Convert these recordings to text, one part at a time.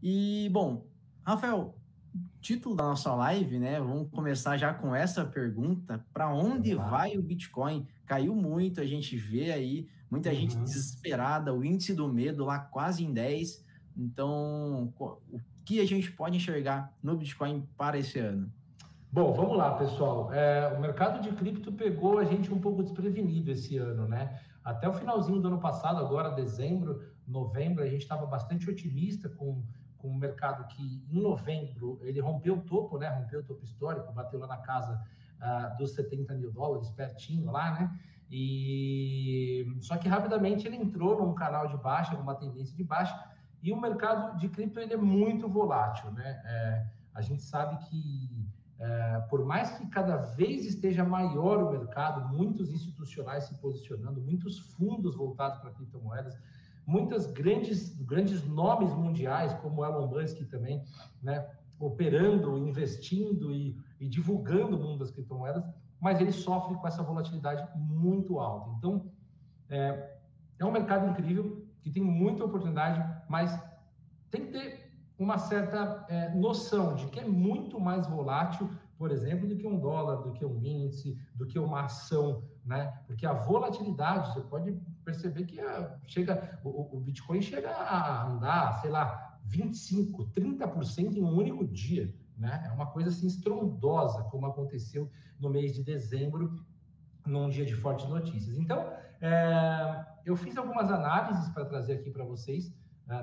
E, bom, Rafael, título da nossa live, né? Vamos começar já com essa pergunta: para onde Vamos lá. vai o Bitcoin? Caiu muito, a gente vê aí muita gente Uhum. desesperada, o índice do medo lá quase em 10. Então, o que a gente pode enxergar no Bitcoin para esse ano? Bom, vamos lá, pessoal. O mercado de cripto pegou a gente um pouco desprevenido esse ano, né? Até o finalzinho do ano passado, agora dezembro, novembro, a gente estava bastante otimista com o mercado que em novembro ele rompeu o topo, né? Rompeu o topo histórico, bateu lá na casa dos 70 mil dólares, pertinho lá, né? E só que rapidamente ele entrou num canal de baixa, numa tendência de baixa, e o mercado de cripto ele é muito volátil, né? A gente sabe que por mais que cada vez esteja maior o mercado, muitos institucionais se posicionando, muitos fundos voltados para criptomoedas, muitos grandes nomes mundiais, como Elon Musk também, né, operando, investindo e divulgando o mundo das criptomoedas, mas ele sofre com essa volatilidade muito alta. Então, é um mercado incrível, que tem muita oportunidade, mas tem que ter uma certa noção de que é muito mais volátil, por exemplo, do que um dólar, do que um índice, do que uma ação, né? Porque a volatilidade, você pode perceber que o Bitcoin chega a andar, sei lá, 25, 30% em um único dia, né? É uma coisa assim estrondosa, como aconteceu no mês de dezembro, num dia de fortes notícias. Então, eu fiz algumas análises para trazer aqui para vocês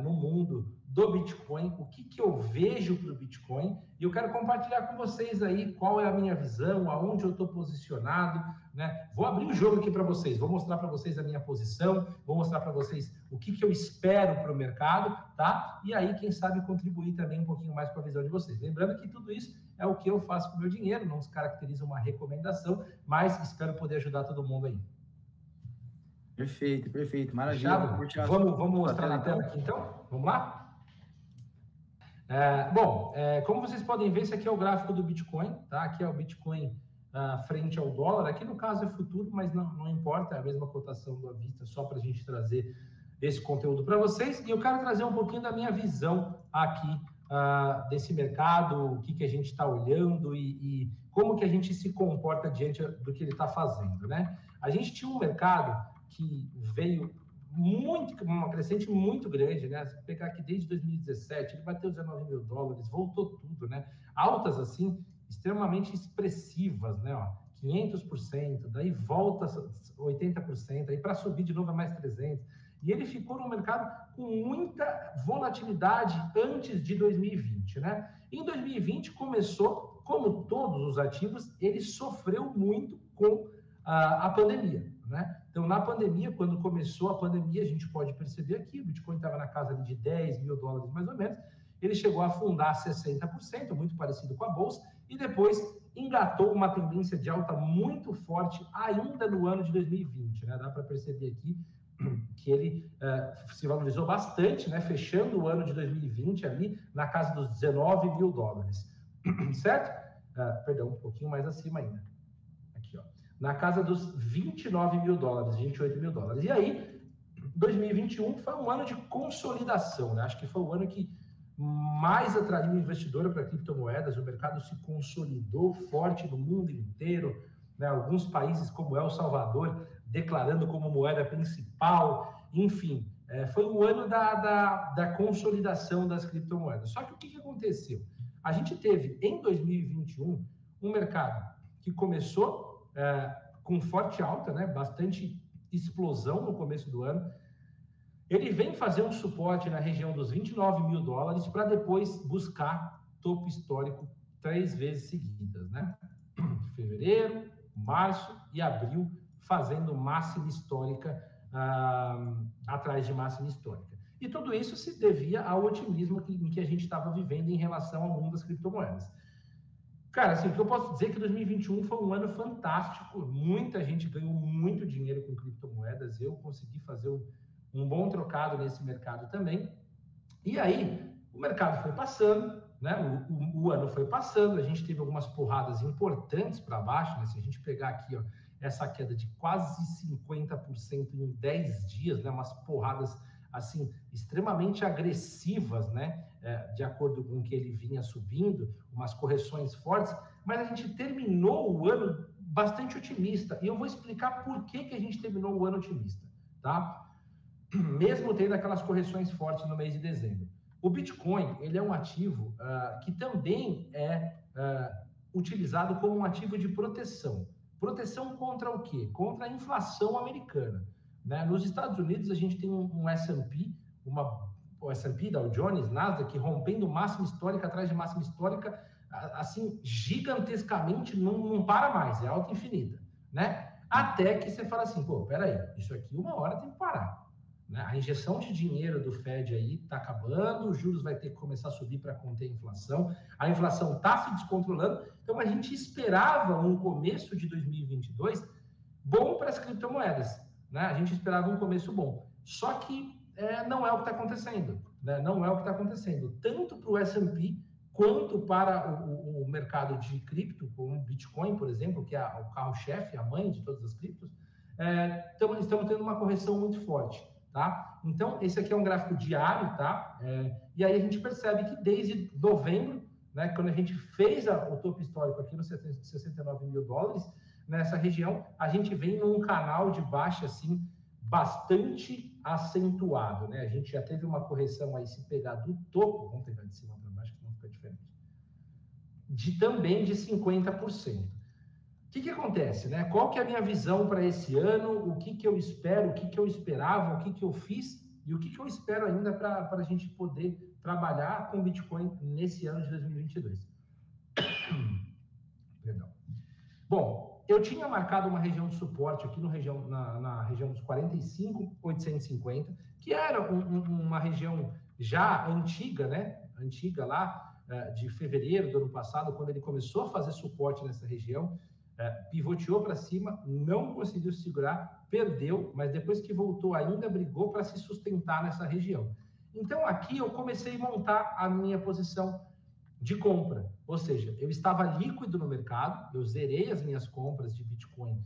no mundo do Bitcoin, o que eu vejo para o Bitcoin, e eu quero compartilhar com vocês aí qual é a minha visão, aonde eu estou posicionado, né? Vou abrir o jogo aqui para vocês, vou mostrar para vocês a minha posição, vou mostrar para vocês o que eu espero para o mercado, tá? E aí, quem sabe, contribuir também um pouquinho mais com a visão de vocês. Lembrando que tudo isso é o que eu faço com o meu dinheiro, não se caracteriza uma recomendação, mas espero poder ajudar todo mundo aí. Perfeito, perfeito, maravilha. Vou Fechado? compartilhar a Vamos sua mostrar tela na tela então. aqui então? Vamos lá? Como vocês podem ver, esse aqui é o gráfico do Bitcoin, tá? Aqui é o Bitcoin frente ao dólar. Aqui no caso é futuro, mas não importa, é a mesma cotação do à vista, só para a gente trazer esse conteúdo para vocês. E eu quero trazer um pouquinho da minha visão aqui desse mercado, o que a gente está olhando e como que a gente se comporta diante do que ele está fazendo, né? A gente tinha um mercado que veio uma crescente muito grande, né? Se pegar aqui desde 2017, ele bateu 19 mil dólares, voltou tudo, né? Altas assim, extremamente expressivas, né? Ó, 500%, daí volta 80%, aí para subir de novo é mais 300%. E ele ficou no mercado com muita volatilidade antes de 2020, né? Em 2020 começou, como todos os ativos, ele sofreu muito com a pandemia, né? Então, na pandemia, quando começou a pandemia, a gente pode perceber aqui, o Bitcoin estava na casa de 10 mil dólares, mais ou menos, ele chegou a afundar 60%, muito parecido com a Bolsa, e depois engatou uma tendência de alta muito forte ainda no ano de 2020, né? Dá para perceber aqui que ele se valorizou bastante, né? Fechando o ano de 2020 ali na casa dos 19 mil dólares, certo? Perdão, um pouquinho mais acima ainda. Aqui, ó, na casa dos 29 mil dólares, 28 mil dólares. E aí, 2021 foi um ano de consolidação, né? Acho que foi o ano que mais atraiu o investidor para criptomoedas, o mercado se consolidou forte no mundo inteiro, né? Alguns países como El Salvador declarando como moeda principal, enfim, foi o ano da consolidação das criptomoedas. Só que o que aconteceu? A gente teve, em 2021, um mercado que começou com forte alta, né? Bastante explosão no começo do ano. Ele vem fazer um suporte na região dos 29 mil dólares para depois buscar topo histórico 3 vezes seguidas, né? Fevereiro, março e abril, fazendo máxima histórica atrás de máxima histórica. E tudo isso se devia ao otimismo em que a gente estava vivendo em relação ao mundo das criptomoedas. Cara, assim, o que eu posso dizer é que 2021 foi um ano fantástico, muita gente ganhou muito dinheiro com criptomoedas, eu consegui fazer um bom trocado nesse mercado também. E aí, o mercado foi passando, né? O ano foi passando, a gente teve algumas porradas importantes para baixo, né? Se a gente pegar aqui, ó, essa queda de quase 50% em 10 dias, né? Umas porradas assim, extremamente agressivas, né? De acordo com o que ele vinha subindo, umas correções fortes, mas a gente terminou o ano bastante otimista, e eu vou explicar por que a gente terminou o ano otimista, tá? Mesmo tendo aquelas correções fortes no mês de dezembro. O Bitcoin, ele é um ativo que também é utilizado como um ativo de proteção. Proteção contra o quê? Contra a inflação americana. Né? Nos Estados Unidos, a gente tem um S&P, o S&P, Dow Jones, Nasdaq, rompendo máxima histórica atrás de máxima histórica, assim, gigantescamente, não para mais, é alta infinita, né? Até que você fala assim, pô, peraí, isso aqui uma hora tem que parar. Né? A injeção de dinheiro do Fed aí está acabando, os juros vai ter que começar a subir para conter a inflação está se descontrolando, então a gente esperava um começo de 2022 bom para as criptomoedas, né? A gente esperava um começo bom, só que não é o que está acontecendo, né? Não é o que está acontecendo, tanto para o S&P quanto para o mercado de cripto, como o Bitcoin, por exemplo, que é o carro-chefe, a mãe de todas as criptos, estamos tendo uma correção muito forte. Tá? Então, esse aqui é um gráfico diário, tá? E aí a gente percebe que desde novembro, né, quando a gente fez o topo histórico aqui nos 69 mil dólares, nessa região, a gente vem num canal de baixa, assim, bastante acentuado, né? A gente já teve uma correção aí, se pegar do topo, vamos pegar de cima para baixo, que não fica diferente, também de 50%. O que acontece, né? Qual que é a minha visão para esse ano? O que eu espero? O que eu esperava? O que eu fiz? E o que eu espero ainda para a gente poder trabalhar com Bitcoin nesse ano de 2022? Perdão. Bom, eu tinha marcado uma região de suporte aqui na região dos 45.850, que era uma região já antiga, né? Antiga lá, de fevereiro do ano passado, quando ele começou a fazer suporte nessa região. Pivoteou para cima, não conseguiu segurar, perdeu, mas depois que voltou ainda brigou para se sustentar nessa região. Então aqui eu comecei a montar a minha posição de compra, ou seja, eu estava líquido no mercado, eu zerei as minhas compras de Bitcoin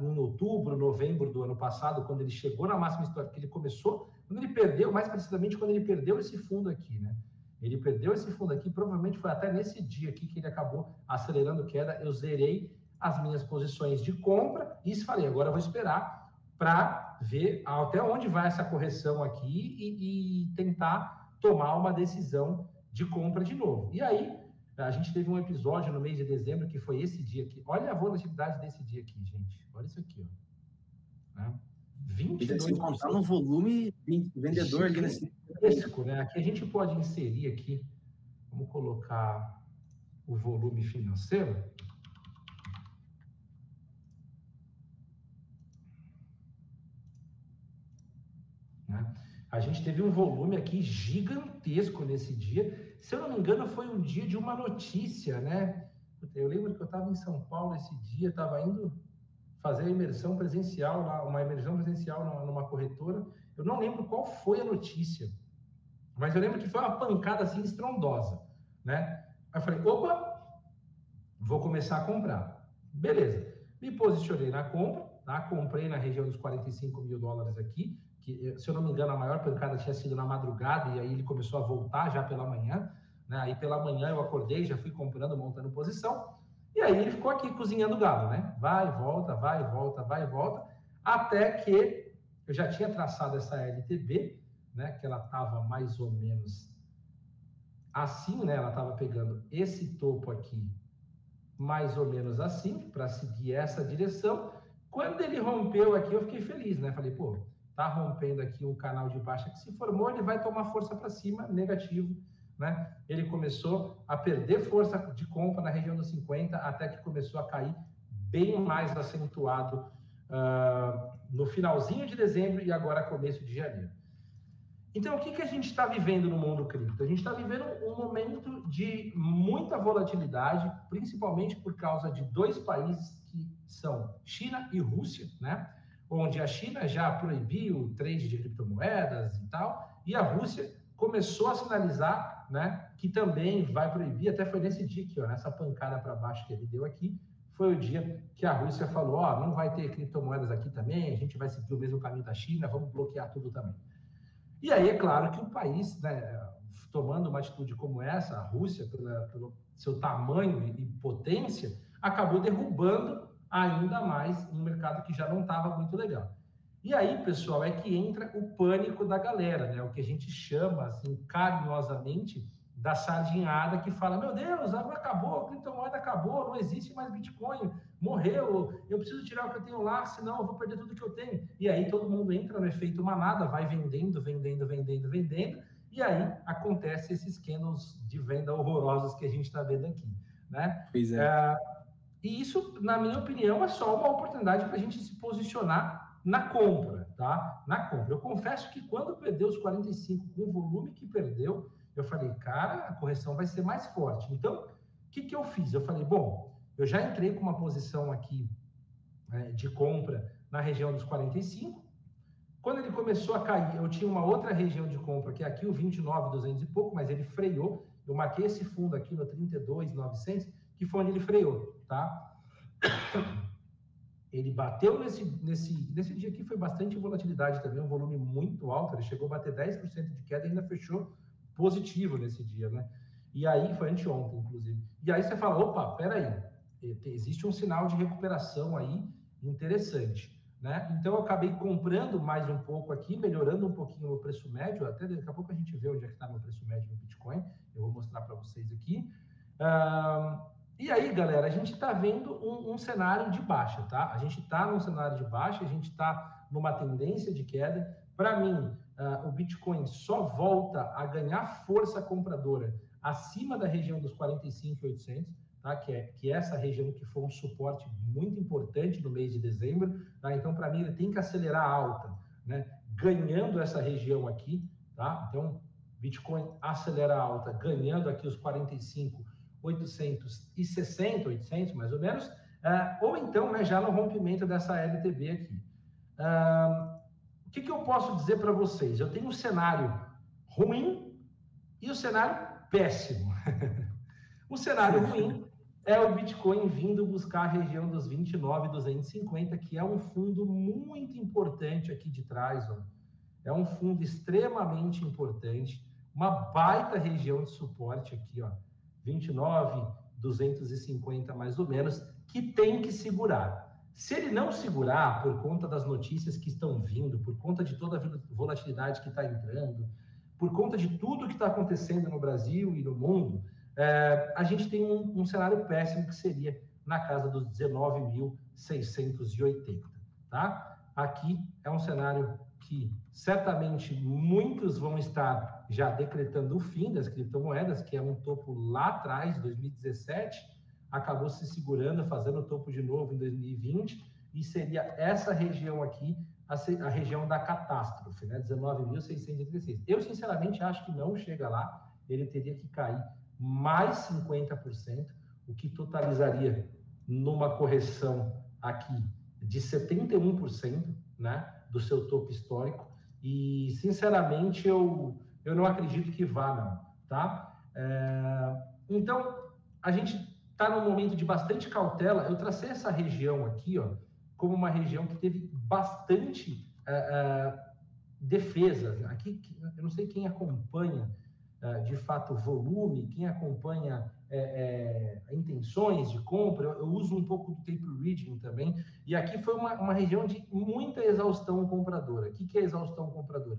em outubro, novembro do ano passado, quando ele chegou na máxima histórica, que ele começou, quando ele perdeu, mais precisamente quando ele perdeu esse fundo aqui, né? Ele perdeu esse fundo aqui, provavelmente foi até nesse dia aqui que ele acabou acelerando queda, eu zerei as minhas posições de compra e falei, agora eu vou esperar para ver até onde vai essa correção aqui e tentar tomar uma decisão de compra de novo. E aí, a gente teve um episódio no mês de dezembro, que foi esse dia aqui. Olha a volatilidade desse dia aqui, gente. Olha isso aqui, ó. Né? 22%. Sem contar no volume vendedor ali nesse... Né? Aqui a gente pode inserir aqui, vamos colocar o volume financeiro. Né? A gente teve um volume aqui gigantesco nesse dia. Se eu não me engano, foi um dia de uma notícia, né? Eu lembro que eu estava em São Paulo esse dia, estava indo fazer a imersão presencial lá, uma imersão presencial numa corretora. Eu não lembro qual foi a notícia, mas eu lembro que foi uma pancada assim estrondosa, né? Aí eu falei, opa, vou começar a comprar. Beleza. Me posicionei na compra, tá? Comprei na região dos 45 mil dólares aqui, que, se eu não me engano, a maior pancada tinha sido na madrugada, e aí ele começou a voltar já pela manhã, né? Aí pela manhã eu acordei, já fui comprando, montando posição, e aí ele ficou aqui cozinhando galo, né? Vai, volta, vai, volta, vai, volta, até que eu já tinha traçado essa LTB, né? Que ela estava mais ou menos assim, né? Ela estava pegando esse topo aqui, mais ou menos assim, para seguir essa direção. Quando ele rompeu aqui, eu fiquei feliz, né? Falei, pô, tá rompendo aqui um canal de baixa que se formou, ele vai tomar força para cima, negativo, né? Ele começou a perder força de compra na região dos 50, até que começou a cair bem mais acentuado no finalzinho de dezembro e agora começo de janeiro. Então, o que a gente está vivendo no mundo cripto? A gente está vivendo um momento de muita volatilidade, principalmente por causa de dois países que são China e Rússia, né? Onde a China já proibiu o trade de criptomoedas e tal, e a Rússia começou a sinalizar, né, que também vai proibir, até foi nesse dia aqui, ó, nessa pancada para baixo que ele deu aqui, foi o dia que a Rússia falou, não vai ter criptomoedas aqui também, a gente vai seguir o mesmo caminho da China, vamos bloquear tudo também. E aí é claro que o país, né, tomando uma atitude como essa, a Rússia, pelo seu tamanho e potência, acabou derrubando ainda mais um mercado que já não estava muito legal. E aí, pessoal, é que entra o pânico da galera, né? O que a gente chama, assim, carinhosamente, da sardinhada que fala, meu Deus, acabou, a criptomoeda acabou, não existe mais Bitcoin, morreu, eu preciso tirar o que eu tenho lá, senão eu vou perder tudo que eu tenho. E aí todo mundo entra no efeito manada, vai vendendo, e aí acontece esses scandals de venda horrorosos que a gente está vendo aqui, né? Pois é. E isso, na minha opinião, é só uma oportunidade para a gente se posicionar na compra, tá? Na compra. Eu confesso que quando perdeu os 45 com o volume que perdeu, eu falei, cara, a correção vai ser mais forte. Então, o que eu fiz? Eu falei, bom, eu já entrei com uma posição aqui de compra na região dos 45. Quando ele começou a cair, eu tinha uma outra região de compra, que é aqui o 29.200 e pouco, mas ele freou. Eu marquei esse fundo aqui no 32.900, que foi onde ele freou, tá? Ele bateu nesse dia aqui, foi bastante volatilidade também, um volume muito alto, ele chegou a bater 10% de queda e ainda fechou positivo nesse dia, né? E aí, foi anteontem, inclusive. E aí você fala, opa, peraí, existe um sinal de recuperação aí interessante, né? Então, eu acabei comprando mais um pouco aqui, melhorando um pouquinho o preço médio, até daqui a pouco a gente vê onde é que está meu preço médio no Bitcoin, eu vou mostrar para vocês aqui. E aí, galera, a gente está vendo um cenário de baixa, tá? A gente está num cenário de baixa, a gente está numa tendência de queda. Para mim, o Bitcoin só volta a ganhar força compradora acima da região dos 45.800, tá? Que é essa região que foi um suporte muito importante no mês de dezembro, tá? Então, para mim, ele tem que acelerar a alta, né? Ganhando essa região aqui, tá? Então, Bitcoin acelera a alta, ganhando aqui os 45.860, 800 mais ou menos, ou então, né, já no rompimento dessa LTB aqui. O que eu posso dizer para vocês? Eu tenho um cenário ruim e o cenário péssimo. O cenário ruim é o Bitcoin vindo buscar a região dos 29.250, que é um fundo muito importante aqui de trás, ó. É um fundo extremamente importante, uma baita região de suporte aqui, ó, 29.250 mais ou menos, que tem que segurar. Se ele não segurar, por conta das notícias que estão vindo, por conta de toda a volatilidade que está entrando, por conta de tudo que está acontecendo no Brasil e no mundo, a gente tem um cenário péssimo que seria na casa dos 19.680, tá? Aqui é um cenário que certamente muitos vão estar já decretando o fim das criptomoedas, que é um topo lá atrás, 2017, acabou se segurando, fazendo topo de novo em 2020, e seria essa região aqui, a região da catástrofe, né? 19.636. Eu, sinceramente, acho que não chega lá, ele teria que cair mais 50%, o que totalizaria numa correção aqui de 71%, né, do seu topo histórico, e, sinceramente, eu não acredito que vá, não, tá? Então, a gente está num momento de bastante cautela. Eu tracei essa região aqui, ó, como uma região que teve bastante defesa. Aqui, eu não sei quem acompanha, de fato, o volume, quem acompanha intenções de compra. Eu uso um pouco do tape reading também, e aqui foi uma região de muita exaustão compradora. O que é exaustão compradora?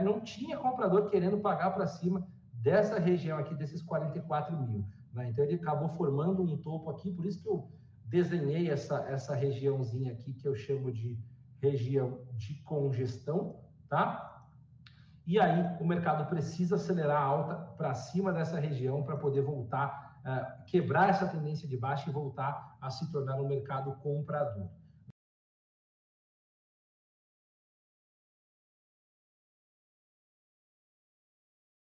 Não tinha comprador querendo pagar para cima dessa região aqui, desses 44 mil, né? Então ele acabou formando um topo aqui, por isso que eu desenhei essa regiãozinha aqui, que eu chamo de região de congestão, tá? E aí o mercado precisa acelerar a alta para cima dessa região para poder voltar, quebrar essa tendência de baixa e voltar a se tornar um mercado comprador.